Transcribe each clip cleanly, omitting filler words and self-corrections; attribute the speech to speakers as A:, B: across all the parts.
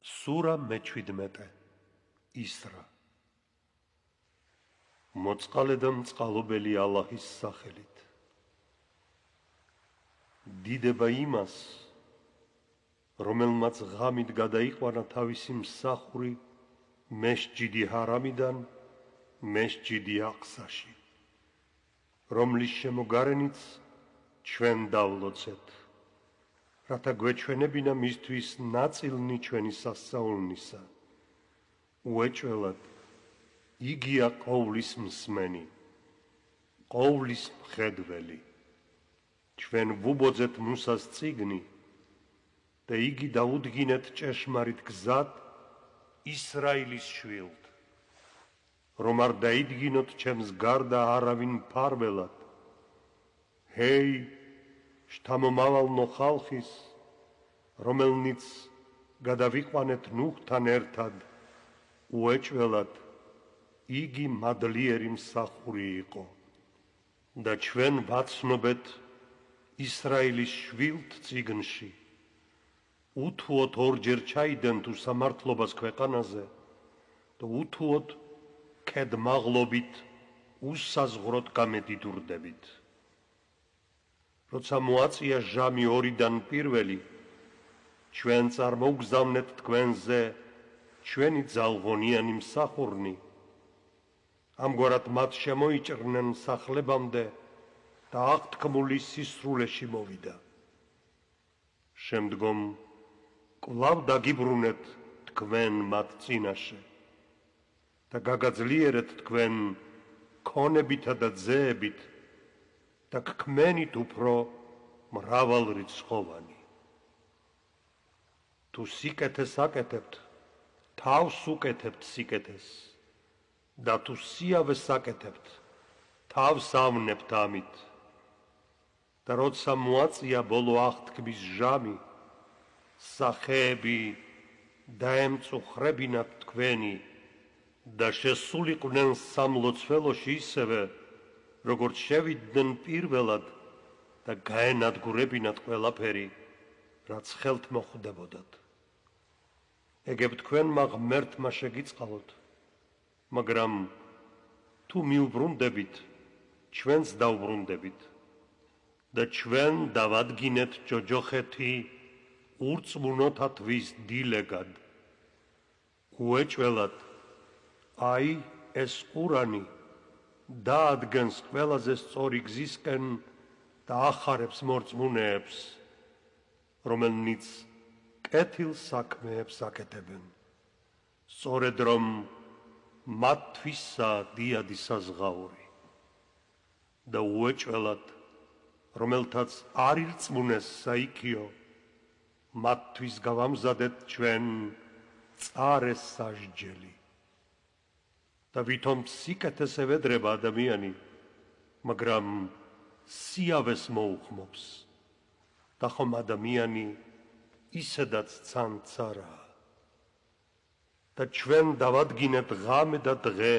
A: სურა მე-17 ისრა. მოწყალე და მწყალობელი ალაჰის სახელით. დიდება იმას, რომელმაც ღამით გადაიყვანა თავისი მსახური მესჯიდი ჰარამიდან მესჯიდი აყსაში, რომლის შემოგარენიც ჩვენ დავლოცეთ, რათა გვეჩვენებინა მისთვის ნაწილნი ჩვენი სასწაულნისა. უეჭველად იგია ყოვლის მსმენი, ყოვლის მხედველი. ჩვენ ვუბოძეთ მუსას წიგნი და იგი დაუდგინეთ ჭეშმარიტ გზად ისრაილის შვილთ, რომ არ დაიდგინოთ ჩემს გარდა არავინ მფარველად. ჰეი, შთამომავალნო ხალხის, რომელნიც გადავიყვანეთ ნუჰთან ერთად, უეჭველად იგი მადლიერი მსახური იყო და ჩვენ ვაცნობეთ ისრაილის შვილთ წიგნში. უთუოდ ორჯერ ჩაიდენ თუ სამართლობას ქვეყანაზე და უთუოდ ქედმაღლობით უსაზღვროდ გამედიდურდებით. როცა მოაწია ჟამი 2-დან პირველი, ჩვენ წარმოგზავნეთ თქვენზე ჩვენი ძალღონიანი მსახურნი. ამგვარად მათ შემოიჭრნენ სახლებამდე და აღთქმული სისრულეში მოვიდა. შემდგომ კვლავ დაგიბრუნეთ თქვენ მათ წინაშე და გაგაძლიერეთ თქვენ ქონებითა და ძეებით და გქმენით უფრო მრავალრიცხოვანი. თუ სიკეთეს აკეთებთ, თავს უკეთებთ სიკეთეს და თუ სიავეს აკეთებთ, თავს ავნებთ ამით. და როცა მოაწია ბოლო აღთქმის ჟამი, სახეები დაემწუხრებინათ თქვენი და შესულიყვნენ სამლოცველოში ისევე, როგორც შევიდნენ პირველად და გაენადგურებინათ ყველაფერი, რაც ხელთ მოხვდებოდათ. ეგებ თქვენმა ღმერთმა შეგიწყალოთ, მაგრამ თუ მიუბრუნდებით, ჩვენც დავბრუნდებით და ჩვენ დავადგინეთ ჯოჯოხეთი ურწმუნოთათვის დილეგად. უეჭველად აი ეს ყურანი დაადგენს ყველაზე სწორი გზისკენ და ახარებს მორწმუნეებს, რომელნიც კეთილ საქმეებს აკეთებენ. სწორედ რომ მათთვისაა დიადი საზღაური. და უეჭველად რომელთაც არ ირწმუნეს საიქიო, მათთვის გავამზადეთ ჩვენ წარე სასჯელი. და ვითომ სიკეთეს ევედრება ადამიანი, მაგრამ სიავეს მოუხმობს და ხომ ადამიანი ისედაც ცანცარაა. და ჩვენ დავადგინეთ ღამე და დღე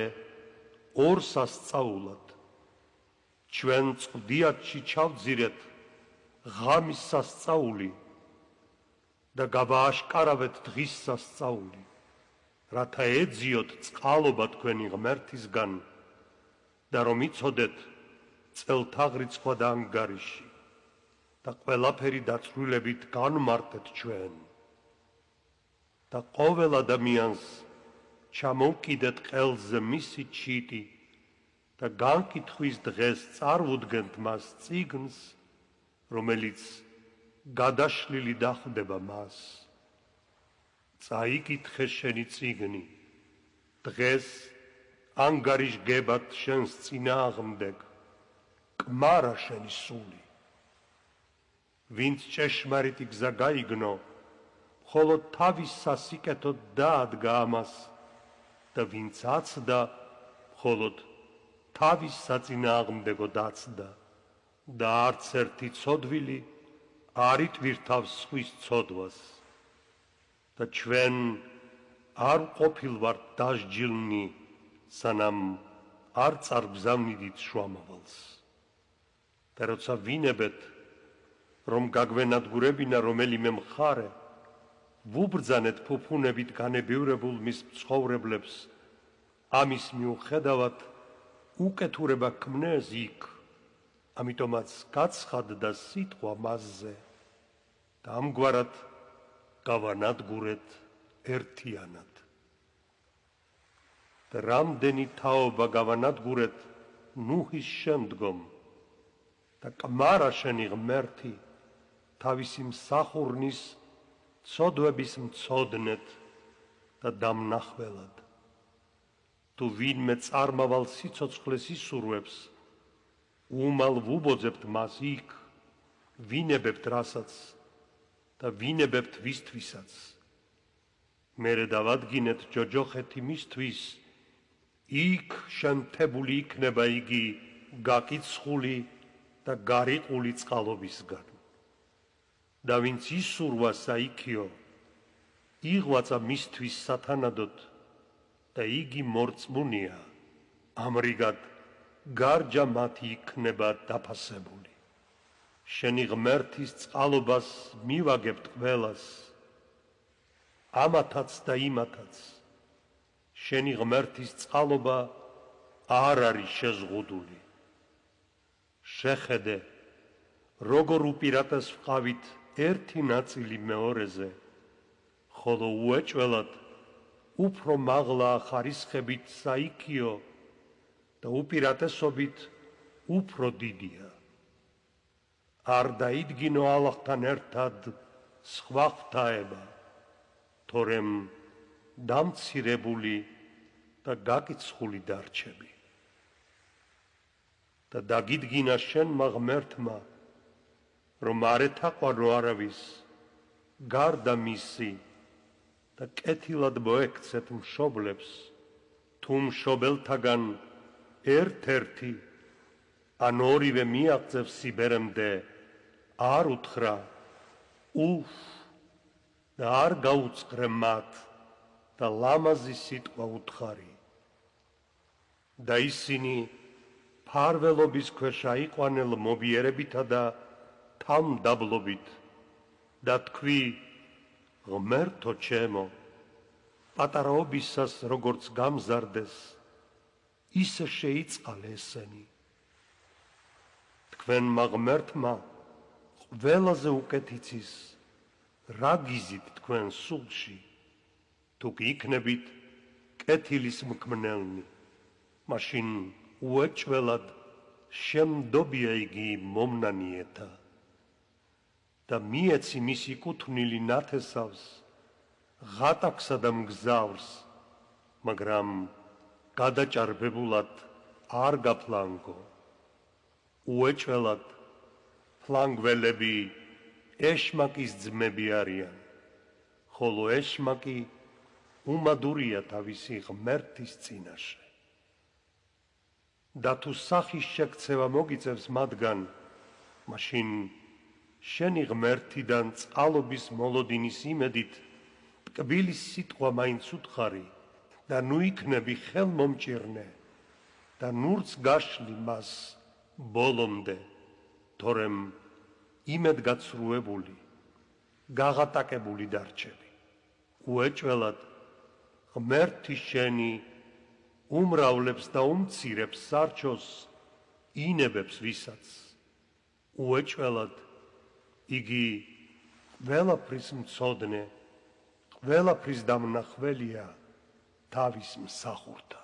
A: ორ სასწაულად. ჩვენ წვდიათში ჩავძირეთ ღამის სასწაული და გავააშკარავეთ დღის სასწაული, რათა ეძიოთ წყალობა თქვენი ღმერთისგან და რომ იცოდეთ წელთაღრიცხვა და ანგარიში და ყველაფერი დაწვრილებით განმარტეთ ჩვენ. და ყოველ ადამიანს ჩამოვკიდეთ ყელზე მისი ჩიტი და განკითხვის დღეს წარვუდგენთ მას წიგნს, რომელიც გადაშლილი დახვდება მას. წაიკითხე შენი წიგნი, დღეს ანგარიშგებად შენს წინააღმდეგ, კმარა შენი სული. ვინც ჭეშმარიტი გზა გაიგნო, მხოლოდ თავის სასიკეთოდ დაადგა ამას და ვინც აცდა, მხოლოდ თავის საწინააღმდეგო დაცდა და არც ერთი ცოდვილი არ იტვირთავს სხვის ცოდვას. და ჩვენ არ ყოფილვართ დასჯილნი, სანამ არ წარგზავნიდით შუამავალს. და როცა ვინებეთ, რომ გაგვენადგურებინა რომელიმე მხარე, ვუბრძანეთ ფუფუნებით განებივრებულ მის მცხოვრებლებს, ამის მიუხედავად უკეთურება ქმნეს იქ, ამიტომაც გაცხადდა სიტყვა მასზე და ამგვარად გავანადგურეთ ერთიანად. და რამდენი თაობა გავანადგურეთ ნუჰის შემდგომ და კმარა შენი ღმერთი თავისი მსახურნის ცოდვების მცოდნეთ და დამნახველად. თუ ვინმე წარმავალ სიცოცხლეს ისურვებს, უმალ ვუბოძებთ მას იქ, ვინებებთ რასაც და ვინებებთ ვისთვისაც. მერე დავადგინეთ ჯოჯოხეთი მისთვის, იქ შემთებული იქნება იგი გაკიცხული და გარიყული წყალობისგან. და ვინც ისურვა საიქიო, იღვაცა მისთვის სათანადოდ და იგი მორწმუნეა, ამრიგად გარჯა მათი იქნება დაფასებული. შენი ღმერთის წყალობას მივაგებთ ყველას, ამათაც და იმათაც. შენი ღმერთის წყალობა არ არის შეზღუდული. შეხედე, როგორ უპირატეს ვყავით ერთი ნაწილი მეორეზე, ხოლო უეჭველად უფრო მაღლა ხარისხებით საიქიო და უპირატესობით უფრო დიდია. არ დაიდგინო ალლაჰთან ერთად სხვა ღვთაება, თორემ დამცირებული და გაკიცხული დარჩები. და დაგიდგინა შენმა ღმერთმა, რომ არ ეთაყვანო არავის გარდა მისი და კეთილად მოექცეთ მშობლებს, თუ მშობელთაგან ერთ-ერთი ან ორივე მიაღწევს სიბერემდე, არ უთხრა უფ და არ გაუწყრე მათ და ლამაზი სიტყვა უთხარი. და ისინი ფარველობის ქვეშ აიყვანელ მობიერებითა და თამდაბლობით და თქვი, ღმერთო ჩემო, პატარაობისას როგორც გამზარდეს, ისე შეიწყალე ესენი. თქვენმა ღმერთმა ყველაზე უკეთიცის რა გიზით თქვენ სულში, თუ კი იქნებით კეთილის მქმნელნი, მაშინ უეჭველად შემდობია იგი მომნანიეთა და მიეცი მისი კუთვნილი ნათესავს, ღატაკსა და მგზავრს, მაგრამ გადაჭარბებულად არ გაფლანგო. უეჭველად ფლანგველები ეშმაკის ძმები არიან, ხოლო ეშმაკი უმადურია თავისი ღმერთის წინაშე. და თუ სახის შექცევა მოგიწევს მათგან, მაშინ შენი ღმერთიდან წყალობის მოლოდინის იმედით ტკბილის სიტყვა მაინც უთხარი და ნუ იქნები ხელმომჭირნე და ნურც გაშლი მას ბოლომდე, თორემ იმედგაცრუებული, გაღატაკებული დარჩები. უეჭველად ღმერთი შენი უმრავლებს და უმცირებს სარჩოს ინებებს ვისაც. უეჭველად იგი ყველაფრის მცოდნე, ყველაფრის დამნახველია თავის მსახურთა.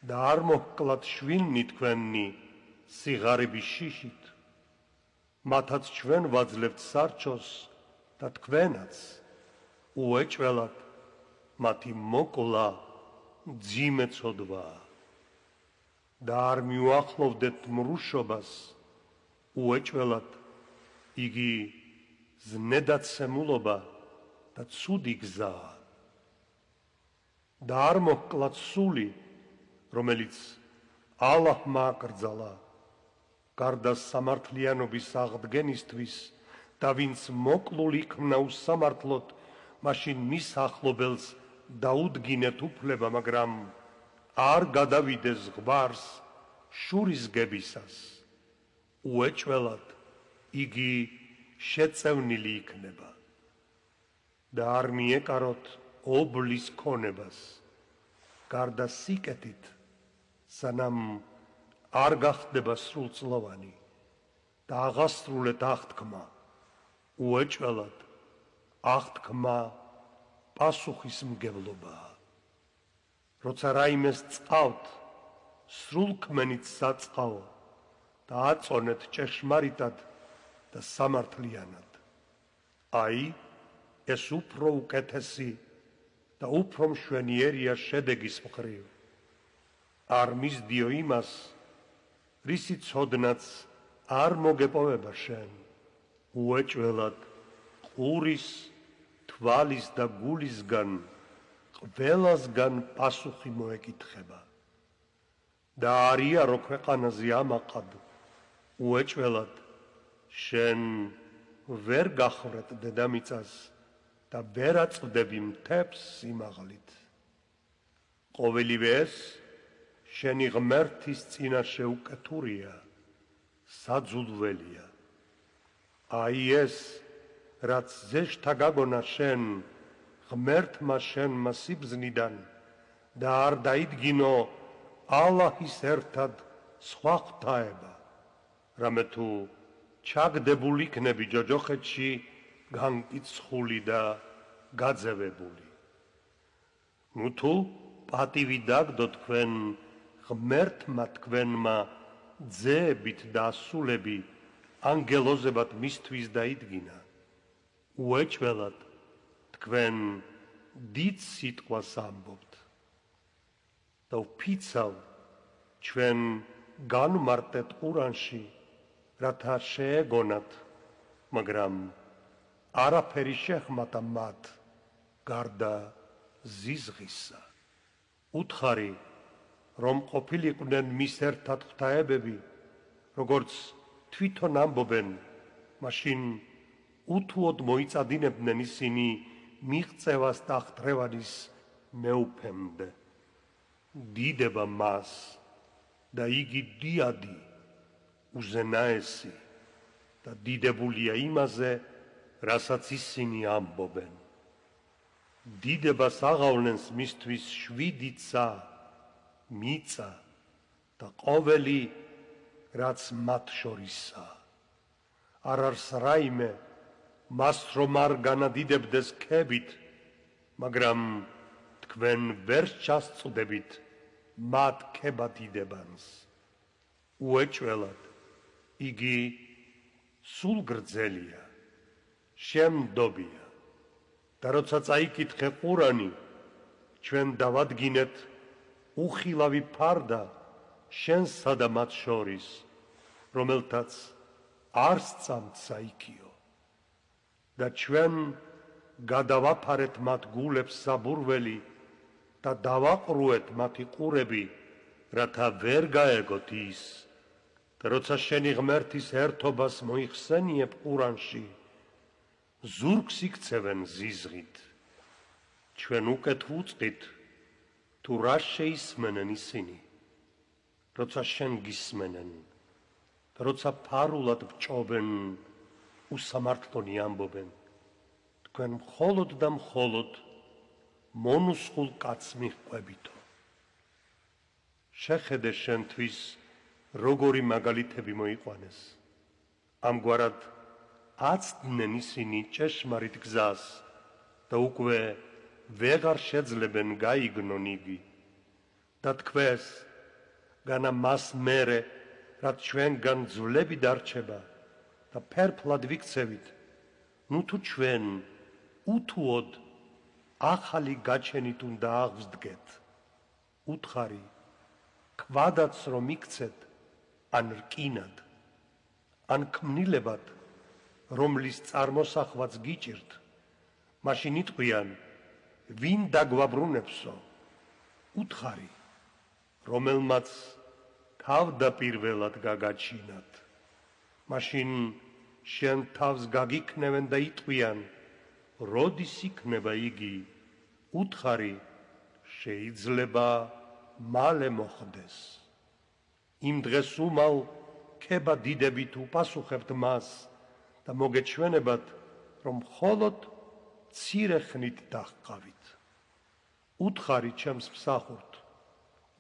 A: და არ მოჰკლათ შვილნი თქვენი სიღარიბის შიშით, მათაც ჩვენ ვაძლევთ სარჩოს და თქვენაც უეჭველად მათი მოკლა ძიმე ცოდვაა. და არ მიუახლოვდეთ მრუშობას, უეჭველად იგი ზნედაცემულობა და ცუდი გზაა. და არ მოჰკლათ სული, რომელიც ალლაჰმა აკრძალა, გარდა სამართლიანობის აღდგენისთვის და ვინც მოკლულ იქნა უსამართლოდ, მაშინ მის ახლობელს დაუდგინეთ უფლება, მაგრამ არ გადავიდეს ზღვარს შურისგებისას. უეჭველად იგი შეწევნილი იქნება. და არ მიეკაროთ ობლის ქონებას, გარდა სიკეთით, სანამ არ გახდება სრულწლოვანი და აღასრულეთ აღთქმა, უეჭველად აღთქმა პასუხისმგებლობაა. როცა რაიმეს წყავთ, სრულქმენით საწყაო და აწონეთ ჭეშმარიტად და სამართლიანად. აი, ეს უფრო უკეთესი და უფრო მშვენიერია შედეგის მხრივ. არ მისდიო იმას, რისი ცოდნაც არ მოგეპოვება შენ, უეჭველად ყურის, თვალის და გულისგან ყველასგან პასუხი მოეკითხება. და არიარო ქვეყანაზე ამაყად, უეჭველად შენ ვერ გახვრეთ დედამიწას და ვერ აწვდები მთებს სიმაღლით. ყოველივე ეს შენი ღმერთის წინაშე უკეთურია, საძულველია. აი ეს, რაც ზეშთა გაგონა შენ, ღმერთმა შენმა სიბზნიდან და არ დაიდგინო ალაჰის ერთად სხვა ღვთაება, რამე თუ ჩაგდებულ იქნები ჯოჯოხეთში განკიცხული და გაძევებული. ნუ თუ პატივი დაგდო თქვენ ღმერთმა თქვენმა ძეებით და ასულები ანგელოზებად მისთვის დაიდგინა, უეჭველად თქვენ დიდ სიტყვას ამბობთ და ვფიცავ ჩვენ განმარტეთ ყურანში, რათა შეეგონათ, მაგრამ არაფერი შეხმატა მათ გარდა ზიზღისა. უთხარი, რომ ყოფილიყვნენ მის ერთად ღვთაებები, როგორც თვითონ ამბობენ, მაშინ უთუოდ მოიწადინებდნენ ისინი მიღწევას და აღტრევანის მეუფემდე. დიდება მას და იგი დიადი, უზენაესი და დიდებულია იმაზე, რასაც ისინი ამბობენ. დიდებას აღავლენს მისთვის 7 ცა, მიწა და ყოველი, რაც მათ შორისაა. არ არის რაიმე მას რომ არ განადიდებდეს ქებით, მაგრამ თქვენ ვერ ჩასწუდებით მათ ქებადიდებანს. უეჭველად იგი სულ გრძელია, შემდობია და როცა წაიკითხე ყურანი, ჩვენ დავადგინეთ უხილავი ფარდა შენსა და მათ შორის, რომელთაც არ სწამთ საიქიო და ჩვენ გადავაფარეთ მათ გულებს საბურველი და დავაყრუეთ მათი ყურები, რათა ვერ გაეგოთ ის და როცა შენი ღმერთის ერთობას მოიხსენიებ ყურანში, ზურგს იქცევენ ზიზღით. ჩვენ უკეთ ვუწყით, თუ რა შეისმენენ ისინი, როცა შენ გისმენენ და როცა ფარულად ბჭობენ, უსამართლონი ამბობენ, თქვენ მხოლოდ და მხოლოდ მონუსხულ კაცს მიჰყვებითო. შეხედე შენთვის როგორი მაგალითები მოიყვანეს. ამგვარად აცდნენ ისინი ჭეშმარიტ გზას და უკვე ვეღარ შეძლებენ გაიგნონ იგი და თქვეს, განა მას მერე, რაც ჩვენგან ძვლები დარჩება და ფერფლად ვიქცევით, ნუ თუ ჩვენ უთუოდ ახალი გაჩენით უნდა აღვსდგეთ. უთხარი, ქვადაც რომ იქცეთ, ან რკინად, ან ქმნილებად, რომლის წარმოსახვაც გიჭირთ, მაშინ იტყვიან, ვინ დაგვაბრუნებსო? უთხარი, რომელმაც თავდაპირველად გაგაჩინათ, მაშინ შენ თავს გაგიქნევენ და იტყვიან, როდის იქნება იგი? უთხარი, შეიძლება მალე მოხდეს. იმ დღეს უმალ ქება დიდებით უპასუხებთ მას და მოგეჩვენებათ, რომ მხოლოდ მცირე ხნით დაჰყავით. უთხარი ჩემს მსახურთ,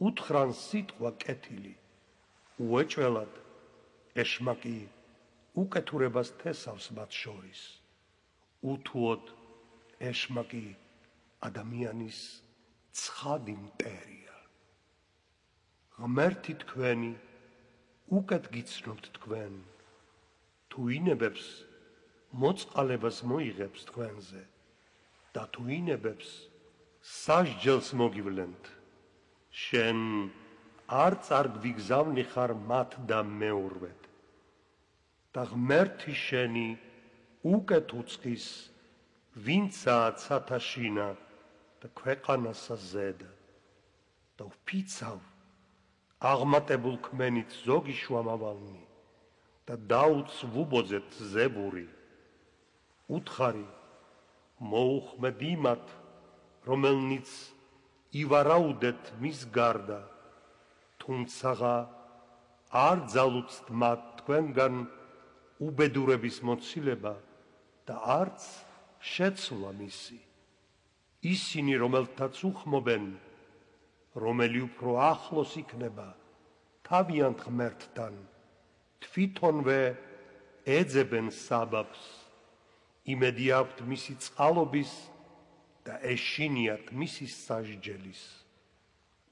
A: უთხრან სიტყვა კეთილი, უეჭველად ეშმაკი უკეთურებას თესავს მათ შორის. უთუოდ ეშმაკი ადამიანის ცხადი მტერია. ღმერთი თქვენი უკეთ გიცნობთ თქვენ, თუ ინებებს მოწყალებას მოიღებს თქვენზე და თუ ინებებს სასჯელს მოგივლენთ, შენ არ წარგვიგზავნი ხარ მათ და მეურვედ. და ღმერთი შენი უკეთ უწყის, ვინცაა ცათაშინა და ქვეყანასა ზედა. და ვფიცავ აღმატებულ კმენით ზოგი შუამავალნი და დაუც ვუბოძეთ ზებური. უთხარი მოუხმედ იმათ, რომელნიც ივარაუდეთ მის გარდა, თუმცაღა არ ძალუცთ მათ თქვენგან უბედურების მოცილება და არც შეცვლა მისი. ისინი, რომელთაც უხმობენ, რომელი უფრო ახლოს იქნება თავიანთ ღმერთთან, თვითონვე ეძებენ საბაბს, იმედი აქვთ მისი წყალობის და ეშინიათ მისი სასჯელის.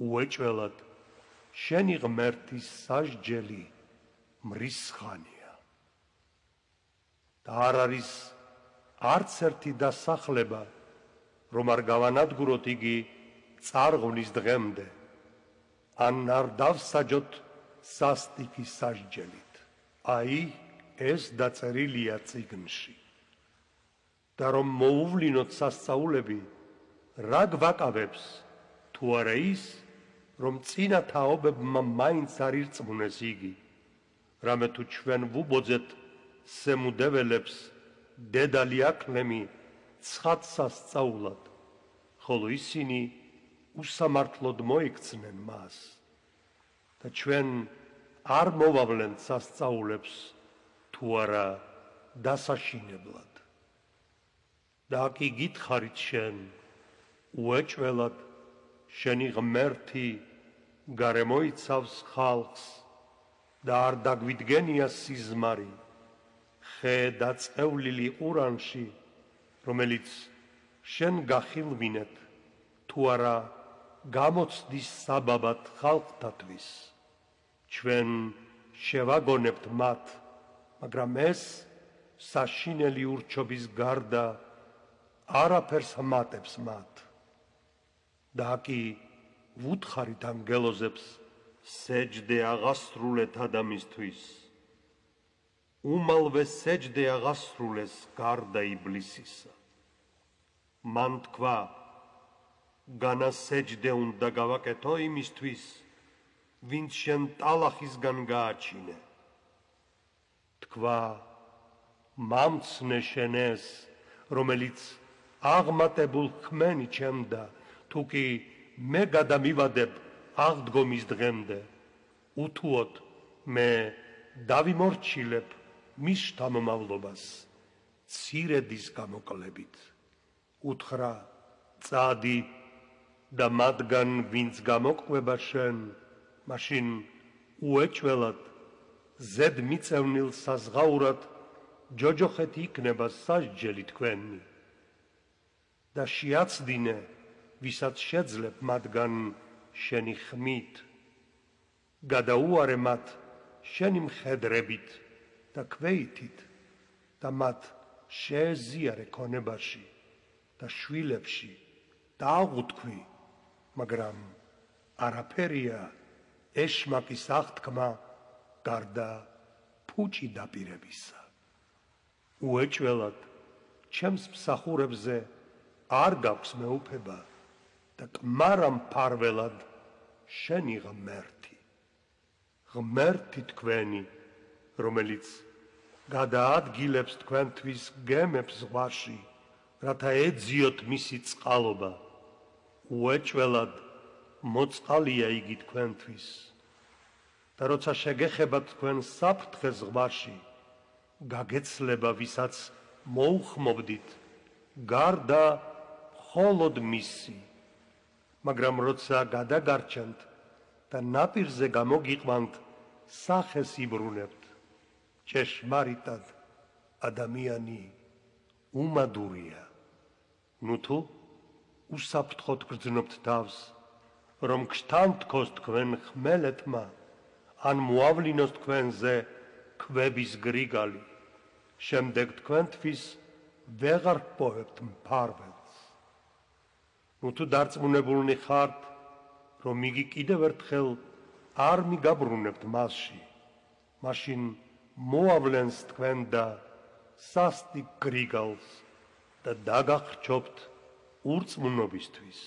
A: უეჭველად შენი ღმერთის სასჯელი მრისხანია. და არ არის არც ერთი დასახლება, რომ არ გავანადგუროთ იგი წარღვნის დღემდე, ან არ დავსაჯოთ სასტიკის სასჯელით. აი, ეს დაწერილია წიგნში. და რომ მოუვლინოთ სასწაულები, რა გვაკავებს, თუ არა ის, რომ წინა თაობებმა მაინც არ ირწმუნეს იგი, რამე თუ ჩვენ ვუბოძეთ სემუდეველებს დედალი აკლემი ცხად სასწაულად, ხოლო ისინი უსამართლოდ მოიქცნენ მას. და ჩვენ არ მოვავლენთ სასწაულებს, თუ არა დასაშინებლად. და კი გითხარით შენ, უეჭველად შენი ღმერთი გარემოიცავს ხალხს და არ დაგვიდგენია სიზმარი, ხე დაწევლილი ყურანში, რომელიც შენ გახილვინეთ, თუ არა გამოცდის საბაბად ხალხთათვის. ჩვენ შევაგონებთ მათ, მაგრამ ეს საშინელი ურჩობის გარდა არაფერს ჰმატებს მათ. და კი ვუთხარით ანგელოზებს, სეჯდე აღასრულეთ ადამიანისთვის. უმალვე სეჯდე აღასრულეს გარდა იბლისისა. მან თქვა, განა სეჯდე უნდა გავაკეთო იმისთვის, ვინც შენ ტალახისგან გააჩინე. თქვა, მამცნე შენ ეს, რომელიც აღმატებულ ხმენი ჩემდა, თუ კი მე გადამივადებ აღდგომის დღემდე, უთუოდ მე დავიმორჩილებ მის შთამომავლობას ცირედის გამოკლებით. უთხრა, წადი და მათგან ვინც გამოკვება შენ, მაშინ უეჭველად ზედ მიწევნილ საზღაურად ჯოჯოხეთი იქნება სასჯელი თქვენი. და შეაცდინე, ვისაც შეძლებ მათგან შენი ხმით. გადაუარე მათ შენი მხედრებით და ქვეითით და მათ შეეზიარე ქონებაში და შვილებში და აღუთქვი, მაგრამ არაფერია ეშმაკის აღთქმა გარდა ფუჭი დაპირებისა. უეჭველად ჩემს მსახურებზე არ გაქვს მეუფება და კმარა მფარველად შენი ღმერთი. ღმერთი თქვენი, რომელიც გადაადგილებს თქვენთვის გემებს ზღვაში, რათა ეძიოთ მისი წყალობა. უეჭველად მოწყალია იგი თქვენთვის. და როცა შეგეხებათ თქვენ საფრთხეს ზღვაში, გაგეცლება, ვისაც მოუხმობდით გარდა მხოლოდ მისი, მაგრამ როცა გადაგარჩენთ და ნაპირზე გამოგიყვანთ, სახეს იბრუნებთ. ჭეშმარიტად ადამიანი უმადურია. ნუ თუ უსაფრთხოდ გრძნობთ თავს, რომ გშთანთქოს თქვენ ხმელეთმა, ან მოავლინოს თქვენზე ქვების გრიგალი, შემდეგ თქვენთვის ვეღარ პოებთ მფარველს. ნუ თუ დარწმუნებულნი ხართ, რომ იგი კიდევ ერთხელ არ მიგაბრუნებთ მასში, მაშინ მოავლენს თქვენ და სასტიკ გრიგალს და დაგახრჩობთ ურწმუნობისთვის.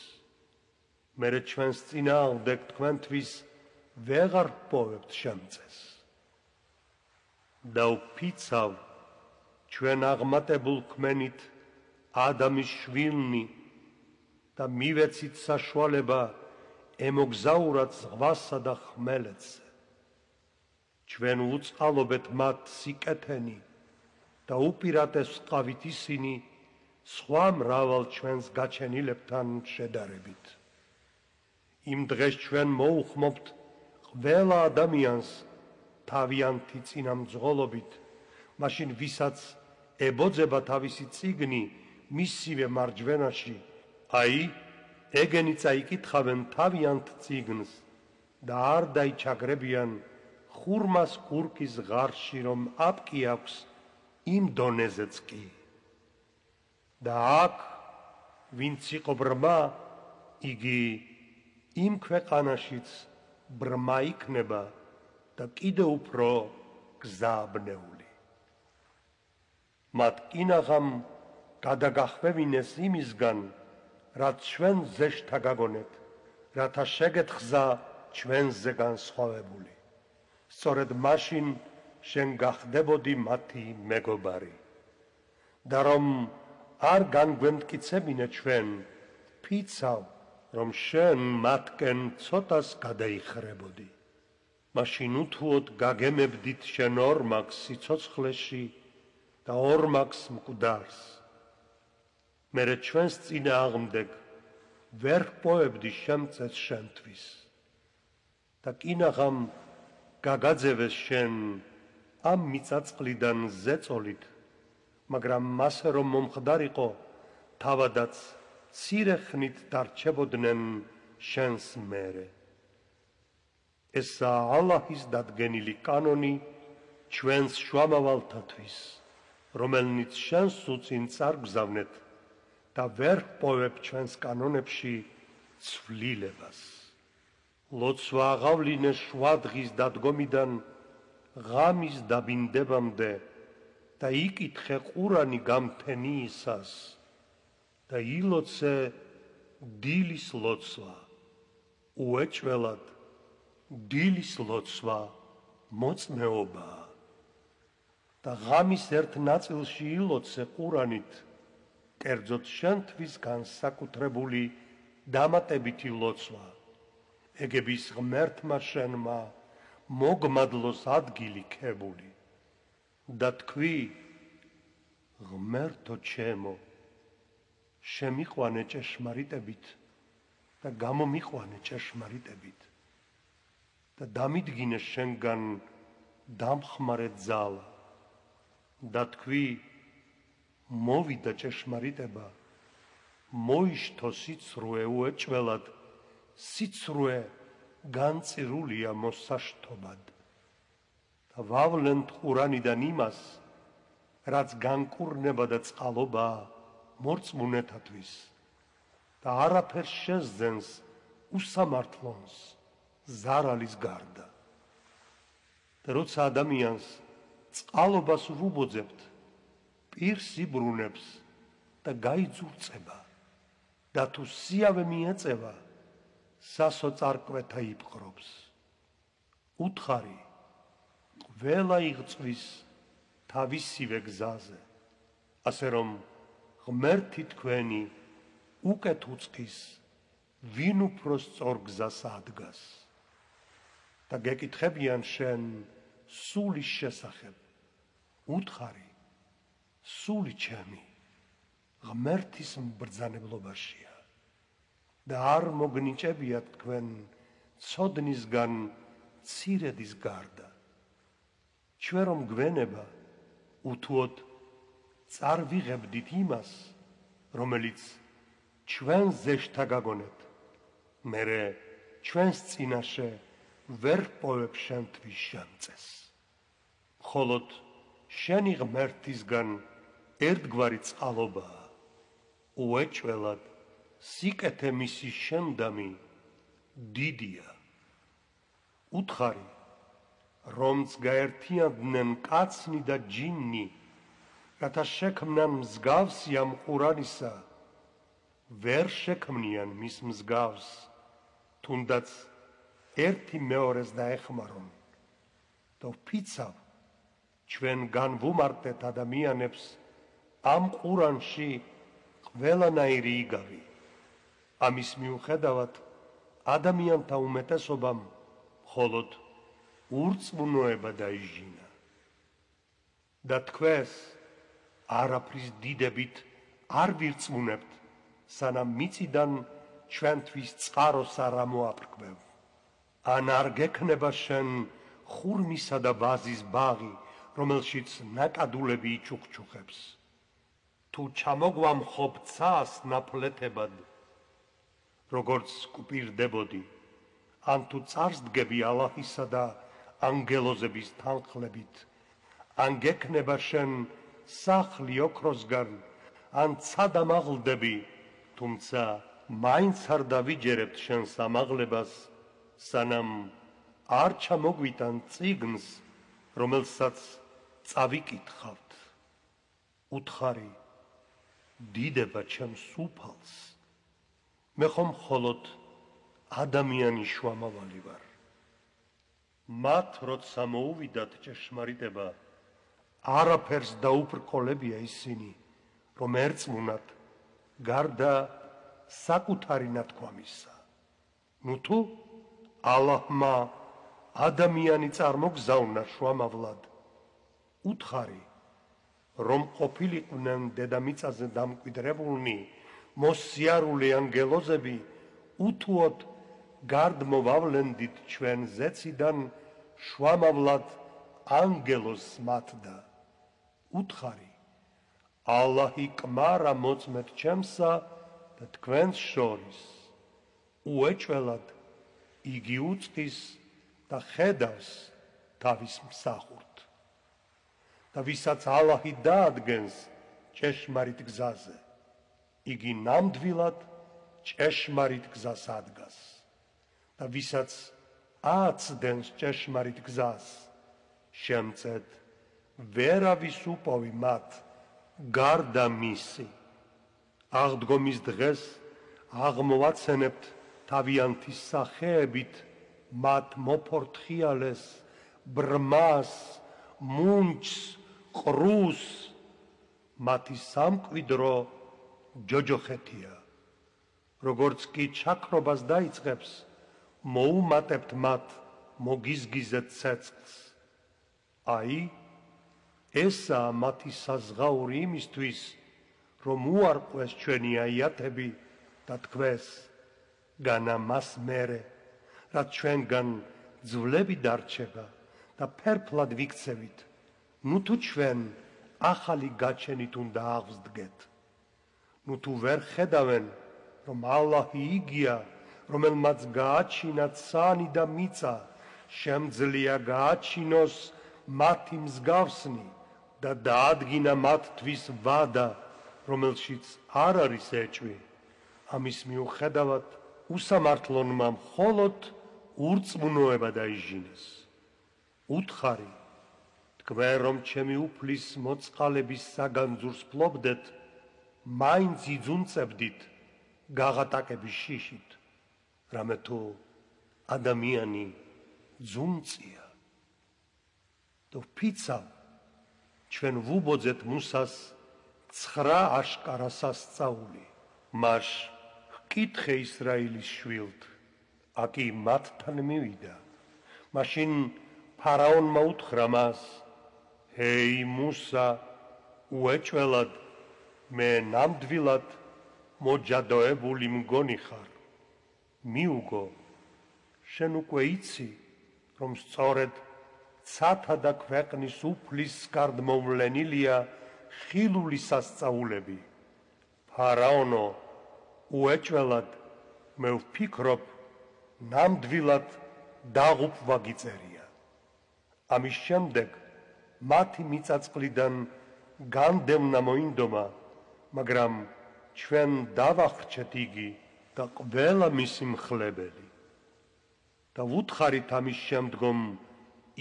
A: მერე ჩვენს წინააღმდეგ თქვენთვის ვეღარ პოვებთ შემწეს. და ვფიცავ ჩვენ აღმატებულ ქმენით ადამის შვილნი და მივეცით საშუალება ემოგზაურათ ზღვასა და ხმელეთზე. ჩვენ უწყალობეთ მათ სიკეთენი და უპირატეს ვყავით ისინი სხვა მრავალ ჩვენს გაჩენილებთან შედარებით. იმ დღეს ჩვენ მოუხმობთ ყველა ადამიანს თავიანთი წინამძღოლობით, მაშინ ვისაც ებოძება თავისი წიგნი მისივე მარჯვენაში, აი, ეგენი წაიკითხავენ თავიანთ წიგნს და არ დაიჩაგრებიან ხურმას კურკის ღარში, რომ აპკი აქვს იმ დონეზეც კი. და აქ, ვინც იყო ბრმა, იგი იმ ქვეყანაშიც ბრმა იქნება და კიდევ უფრო გზააბნეული. მათ კინაღამ გადაგახვევინეს იმისგან, რაც ჩვენ ზეშთა გაგონეთ, რათა შეგეთხზა ჩვენზე განსხვავებული. სწორედ მაშინ შენ გახდებოდი მათი მეგობარი. და რომ არ განგვემტკიცებინე ჩვენ, ვფიცავ, რომ შენ მათკენ ცოტას გადაიხრებოდი. მაშინ უთუოდ გაგემებდით შენ ორმაგს სიცოცხლეში და ორმაგს მკვდარს. მერე ჩვენს წინააღმდეგ ვერ პოებდი შემწეს შენთვის. და კინაღამ გაგაძევეს შენ ამ მიწაწყლიდან ზეწოლით, მაგრამ მასე რომ მომხდარიყო, თავადაც მცირე ხნით დარჩებოდნენ შენს მერე. ესაა ალაჰის დადგენილი კანონი ჩვენს შუამავალთათვის, რომელნიც შენს უწინ წარგზავნეთ და ვერ პოვებ ჩვენს კანონებში ცვლილებას. ლოცვა აღავლინეს შუადღის დადგომიდან ღამის დაბინდებამდე და იკითხე ყურანი გამთენიისას და ილოცე დილის ლოცვა. უეჭველად დილის ლოცვა მოწმეობაა. და ღამის ერთ ნაწილში ილოცე ყურანით, კერძოდ შენთვის განსაკუთრებული დამატებითი ლოცვა. ეგების ღმერთმა შენმა მოგმადლოს ადგილი ქებული. და თქვი, ღმერთო ჩემო, შემიყვანე ჭეშმარიტებით და გამომიყვანე ჭეშმარიტებით და დამიდგინე შენგან დამხმარე ძალა. და თქვი, მოვიდა ჭეშმარიტება, მოიშთო სიცრუე უეჭველად, სიცრუე განწირულია მოსაშთობად. და ვავლენთ ყურანიდან იმას, რაც განკურნება და წყალობაა მორწმუნეთათვის და არაფერს შესძენს უსამართლონს ზარალის გარდა. და როცა ადამიანს წყალობას ვუბოძებთ, პირს იბრუნებს და გაიძურწება და თუ სიავე მიეწევა, სასოწარკვეთა იპყრობს. უთხარი, ყველა იღწვის თავისივე გზაზე, ასე რომ ღმერთი თქვენი უკეთ უწყის, ვინ უფრო სწორ გზას ადგას. და გეკითხებიან შენ სულის შესახებ. უთხარი, სული ჩემი, ღმერთის mbრძანებლობაშია და არ მოგნიჭებიათ თქვენ ცოდნისგან ცირედის გარდა. ჩვენ რომ გვენება უთუოდ წარვიღებდით იმას, რომელიც ჩვენ ზეშთა გაგონეთ, მერე ჩვენს წინაშე ვერ პოვებ შენთვის შემწეს. მხოლოდ შენი ღმერთისგან ერთგვარი წყალობაა, უეჭველად სიკეთე მისი შემდამი დიდია. უთხარი, რომც გაერთიანდნენ კაცნი და ჯინნი, რათა შექმნან მსგავსი ამ ყურანისა, ვერ შექმნიან მის მსგავს, თუნდაც ერთი მეორეს დაეხმარონ. და ვფიცავ, ჩვენ განვუმარტეთ ადამიანებს ამ ყურანში ყველანაირი იგავი. ამის მიუხედავად ადამიანთა უმეტესობამ მხოლოდ ურწმუნოება დაიჟინა. და თქვენს არაფრის დიდებით არ ვირწმუნებთ, სანამ მიწიდან ჩვენთვის წყაროს არ ამოაბრკვევ. ან არ გექნება შენ ხურმისა და ვაზის ბაღი, რომელშიც ნაკადულები იჩუქჩუქებს. თუ ჩამოგვამხობ ცას ნაფლეთებად, როგორც გვპირდებოდი, ან თუ წარს დგები ალაჰისა და ანგელოზების თანხლებით, ან გექნება შენ სახლი ოქროსგან, ან ცად ამაღლდები, თუმცა მაინც არ დავიჯერებთ შენს ამაღლებას, სანამ არ ჩამოგვიტან წიგნს, რომელსაც წავიკითხავთ. უთხარი, დიდება ჩემს უფალს, მე ხომ მხოლოდ ადამიანის შუამავალი ვარ. მათ როცა მოუვიდათ ჭეშმარიტება, არაფერს დაუბრკოლებია ისინი, რომ ერწმუნათ გარდა საკუთარი ნათქვამისა. ნუ თუ ალაჰმა ადამიანი წარმოგზავნა შუამავლად, უთხარი, რომ ყოფილიყვნენ დედამიწაზე დამკვიდრებულნი მოსიარულე ანგელოზები, უთუოდ გარდმოვავლენდით ჩვენ ზეციდან შუამავლად ანგელოზს მათდა. უთხარი, ალაჰი კმარა მოწმეთ ჩემსა და თქვენს შორის. უეჭველად იგი უწყის და ხედავს თავის მსახურთ. და ვისაც ალაჰი დაადგენს ჭეშმარიტ გზაზე, იგი ნამდვილად ჭეშმარიტ გზას ადგას. და ვისაც აცდენს ჭეშმარიტ გზას, შემწედ ვერავის უპოვი მათ გარდა მისი. აღდგომის დღეს აღმოვაცენებთ თავიანთი სახეებით მათ მოფორთხიალეს, ბრმას, მუნჯს, ყრუს, მათი სამკვიდრო ჯოჯოხეთია. როგორც კი ჩაქრობას დაიწყებს, მოუმატებთ მათ მოგიზგიზეთ ცეცხლს. აი, ესაა მათი საზღაური იმისთვის, რომ უარყვეს ჩვენი აიათები და თქვეს, განა მას მერე, რაც ჩვენგან ძვლები დარჩება და ფერფლად ვიქცევით, ნუ თუ ჩვენ ახალი გაჩენით უნდა აღსდგეთ. ნუ თუ ვერ ხედავენ, რომ ალაჰი იგია, რომელმაც გააჩინა ცანი და მიწა, შემძლია გააჩინოს მათი მსგავსნი და დაადგინა მათთვის ვადა, რომელშიც არ არის ეჭვი. ამის მიუხედავად უსამართლონმა მხოლოდ ურწმუნოება დაიჟინეს. უთხარი, თქვენ რომ ჩემი უფლის მოწყალების საგანძურს ფლობდეთ, მაინც იძუნწებდით გაღატაკების შიშით, რამე თუ ადამიანი ძუნწია. და ვფიცავ, ჩვენ ვუბოძეთ მუსას 9 აშკარა სასწაული. მას ჰკითხე ისრაელის შვილთ, აკი მათთან მივიდა. მაშინ ფარაონმა უთხრა მას, ჰეი მუსა, უეჭველად მე ნამდვილად მოჯადოებული მგონი ხარ. მიუგო, შენ უკვე იცი, რომ სწორედ ცათა და ქვეყნის უფლის გარდმოვლენილია ხილული სასწაულები. ფარაონო, უეჭველად მე ვფიქრობ, ნამდვილად დაღუპვა გიწერია. ამის შემდეგ მათი მიწაწყლიდან განდევნა მოინდომა, მაგრამ ჩვენ დავახრჩეთ იგი და ყველა მისი მხლებელი. და ვუთხარით ამის შემდგომ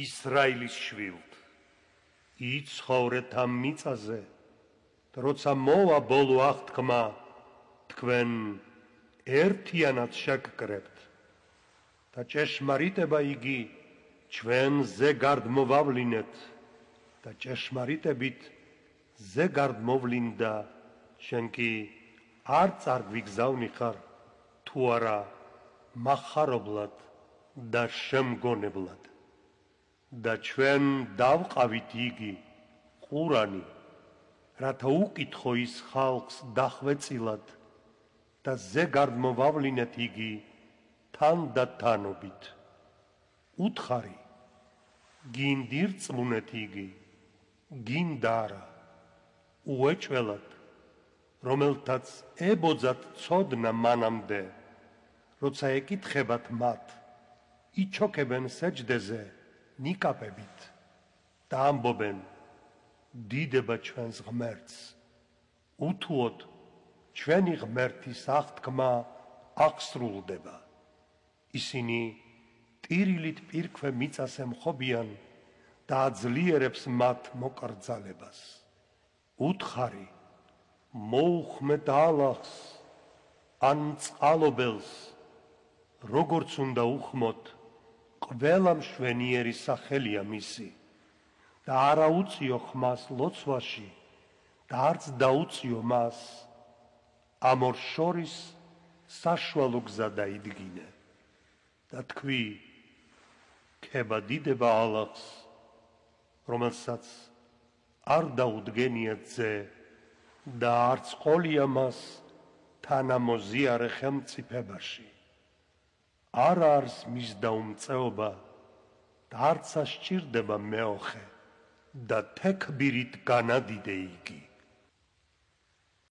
A: ისრაელის შვილთ. იცხოვრეთ ამ მიწაზე, და როცა მოვა ბოლო აღთქმა, თქვენ ერთიანად შეგკრებთ. და ჭეშმარიტება იგი ჩვენ ზეგარდმოვავლინეთ და ჭეშმარიტებით ზეგარდმოვლინდა შენ კი არ წარგვიგზავნი ხარ თუ არა მახარებლად და შემგონებლად. და ჩვენ დავყავით იგი ყურანი, რათა უკითხო ის ხალხს დახვეწილად და ზეგარდმოვავლინეთ იგი თანდათანობით. უთხარი, გინდირწმუნეთ იგი, გინდა არა, უეჭველად, რომელთაც ებოძათ ცოდნა მანამდე, როცა ეკითხებათ მათ, იჩოქებენ სეჯდეზე ნიკაპებით და ამბობენ, დიდება ჩვენს ღმერთს. უთუოდ ჩვენი ღმერთის აღთქმა აღსრულდება. ისინი ტირილით პირქვე მიწას ემხობიან და აძლიერებს მათ მოკრძალებას. უთხარი, მოუხმეთ ალაჰს ან წყალობელს, როგორც უნდა უხმოთ, ყველა მშვენიერი სახელია მისი და არა უწიო ხმას ლოცვაში და არც დაუწიო მას, ამ ორ შორის საშუალო გზა დაიდგინე და თქვი, ქება დიდება ალაჰს, რომელსაც არ დაუდგენია ძე და არც ყოლია მას თანამოზიარე ხელმწიფებაში. არ არის მის დაუმწეობა და არც სჭირდება მეოხე და თექბირით განადიდე იგი.